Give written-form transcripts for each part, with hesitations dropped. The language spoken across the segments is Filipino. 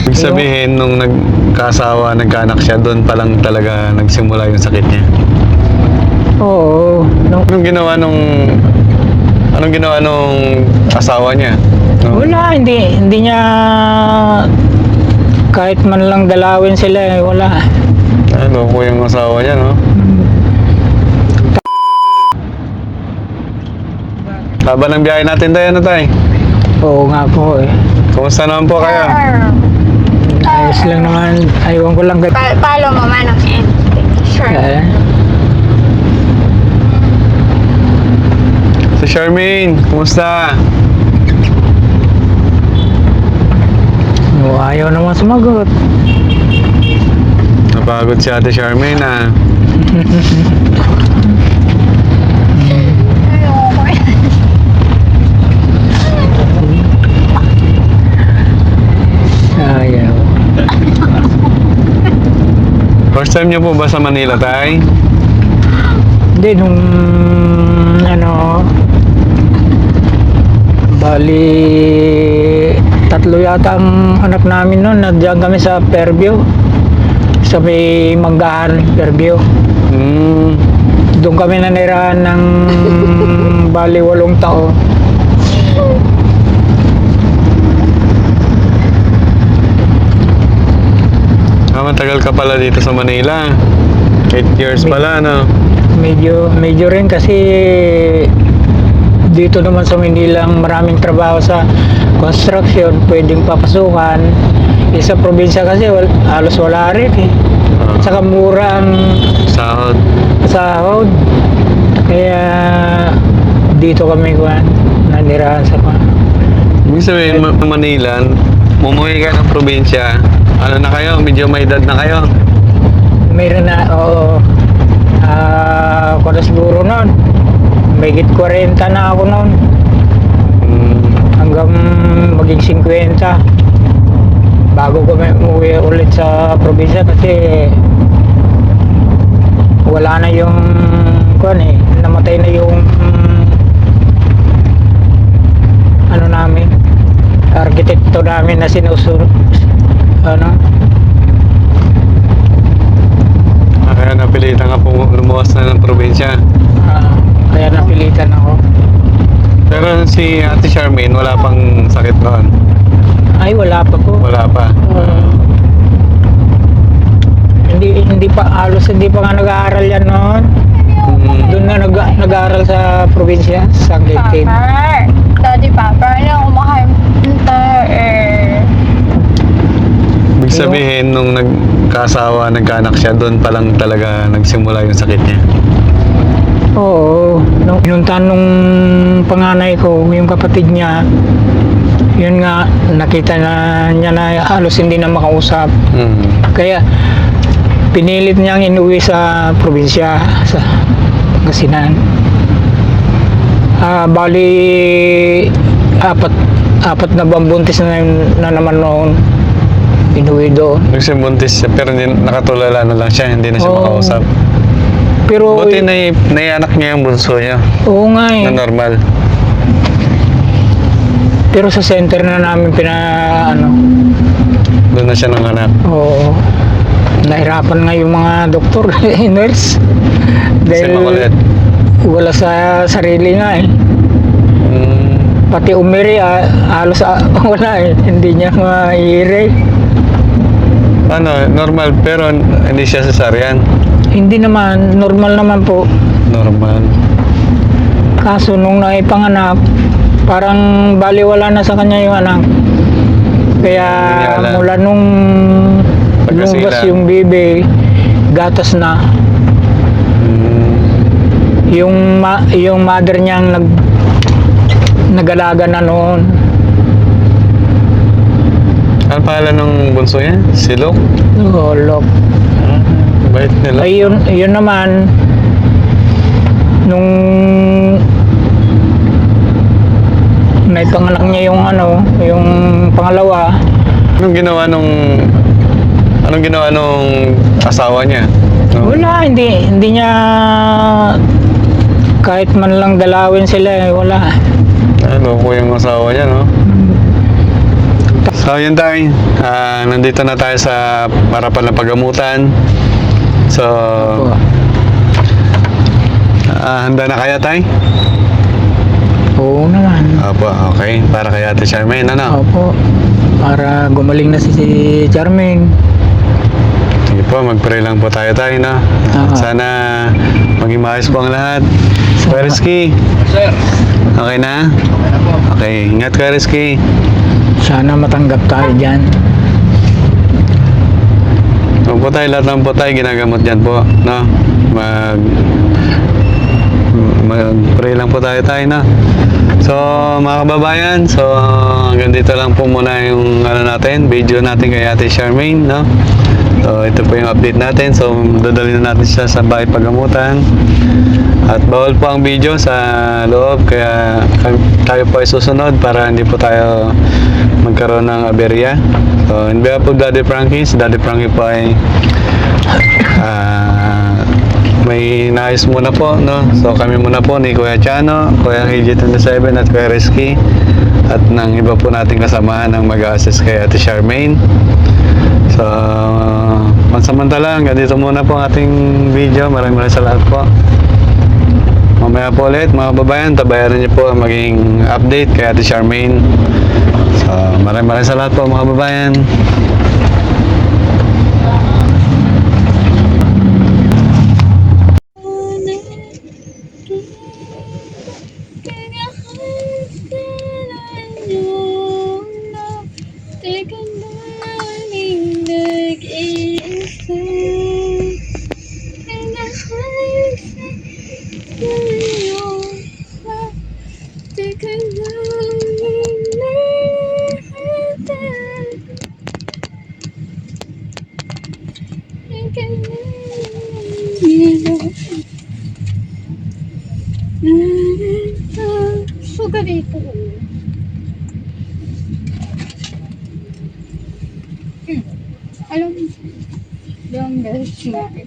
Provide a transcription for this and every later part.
Ibig sabihin, nung nagkasawa, nagkaanak siya, doon pa lang talaga nagsimula yung sakit niya. Oo. Anong ginawa nung asawa niya? No? Wala, hindi niya kahit man lang dalawin sila, wala. Loko yung asawa niya, no? Laban ng biyahe natin tayo, ano tayo? Oo nga po eh. Kumusta naman po kayo? Ayos lang naman, aywan ko lang. Follow mo man ang end. Sure. Si Charmaine, kumusta? Ayaw naman sumagot. Napagod si Ate Charmaine, ah. Ayaw. First time niyo po ba sa Manila, tay? Hindi, nung bali 3 yata ang anak namin noon. Nandiyan kami sa Fairview, sa may Manggahan, Fairview. Doon kami nanirahan ng bali 8 taon. Matagal ka pala dito sa Manila. 8 years pala, no? Medyo rin kasi dito naman sa Manila maraming trabaho sa construction, pwedeng papasukan. Sa probinsya kasi halos wala rin eh. Saka mura ang sahod. Kaya dito kami nanirahan sa Ibig sabihin, Manila, mumuwi ka ng probinsya, ano na kayo? Medyo may edad na kayo? Mayroon na, oo. Ako siguro noon. May 40 na ako noon. Hanggang maging 50. Bago kami umuwi ulit sa probinsya kasi wala na yung namatay na yung namin, arkitekto namin na sinusunod. Kaya napilitan ka po lumuwas na ng probinsya. Kaya napilitan ako. Pero si Ate Charmaine, wala pang sakit noon? Ay, wala pa po. Wala pa? Hindi pa, halos hindi pa nga nag-aaral yan noon. Doon na nag-aaral sa probinsya, sa Gaytin. Daddy Papa, ano kumakaimta eh. Ibig sabihin, nung nagkasawa, nagkaanak siya, doon pa lang talaga nagsimula yung sakit niya. Oo. Nung pinuntahan nung panganay ko, yung kapatid niya, yun nga, nakita na niya na halos hindi na makausap. Kaya, pinilit niyang inuwi sa probinsya, sa Pangasinan. Bali, apat na bambuntis na naman noon. Inuwi doon. Nagsibuntis siya, pero nakatulala na lang siya, hindi na siya makausap. Pero buti naianak niya yung bunso niya. Oo nga eh. Na normal. Pero sa center na namin doon na siya nanganak. Oo. Nahirapan nga yung mga doktor, nurse. Kasi makulit. Wala sa sarili nga eh. Pati umiri, halos wala eh. Hindi niya maire. Normal, pero hindi siya cesarean. Hindi naman, normal naman po. Normal. Kaso nung naipanganak, parang baliwala na sa kanya yung anak. Kaya mula nung lumabas yung bebe, gatas na. nag-alaga na noon. Ano pangalan ng bunso niya? Silok? Lolo. Bait nila. Ay, yun naman, nung naipanganak niya yung yung pangalawa, Anong ginawa nung asawa niya? No? wala, hindi niya kahit man lang dalawin sila, wala. Loko yung asawa niya, no? So, yun tayo. Nandito na tayo sa harapan ng paggamutan. So, handa na kaya tayo? Oo naman. Opo, okay. Para kay Ate Charmaine, ano? Opo. Para gumaling na si Charmaine. Sige po, mag-pray lang po tayo, no? Sana maging maayos po ang lahat. Kuya Rizky, Sir, okay na? okay na po. Okay, ingat Kuya Rizky. Sana matanggap tayo dyan. Po tayo, lahat ng po tayo ginagamot dyan po, no? Mag-pray lang po tayo, no? So, mga kababayan, so hanggang dito lang po muna yung video natin kay Ate Charmaine, no? So, ito po yung update natin. So, dadalhin na natin siya sa bahay pagamutan. At bawal po ang video sa loob, kaya tayo po ay susunod para hindi po tayo magkaroon ng aberya. So, in behalf of Daddy Frankie, si Daddy Frankie po ay may nais muna po, no? So, kami muna po ni Kuya Chano, Kuya KJ27 at Kuya Rizky at ng iba po nating kasamahan ng mag-a-assist kay Ate Charmaine. So, pansamantala, hanggang dito muna po ang ating video. Maraming salamat po. Mamaya po ulit, mga kababayan, tabayaran niyo po ang maging update kay Ate Charmaine. So, maraming salamat po, mga kababayan. Suga dito. Alam mo, yung beses nga eh.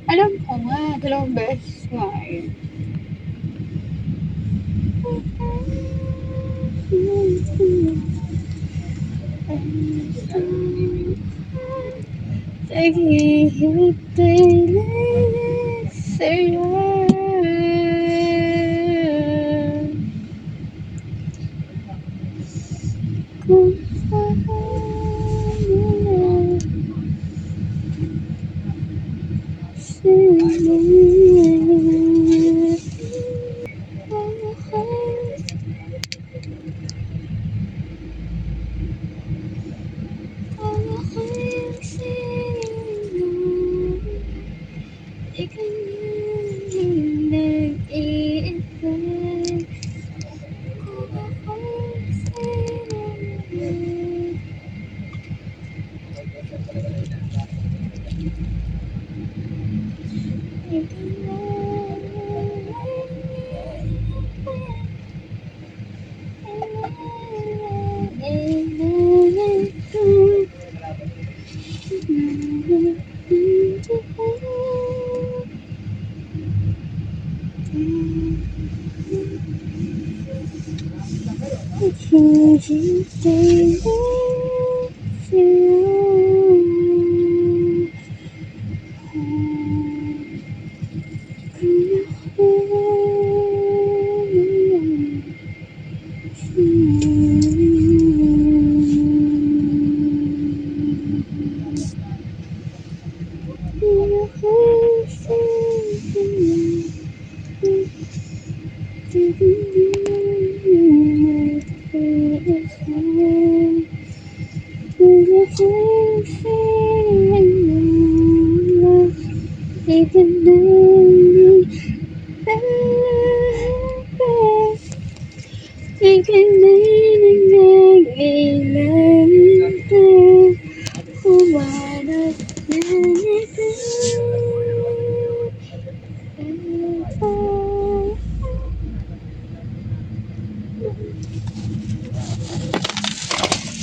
Alam ko nga, 2 beses nga eh.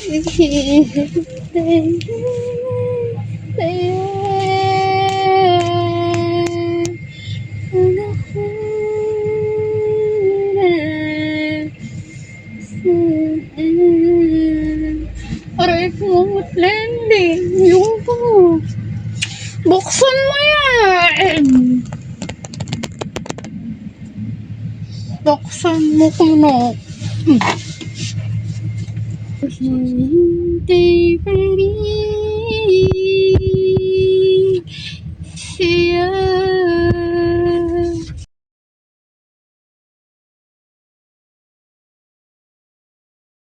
Aray ko, Lendy. Yung po. Buksan mo yan. Buksan mo kuno. Hindi pa rin siya.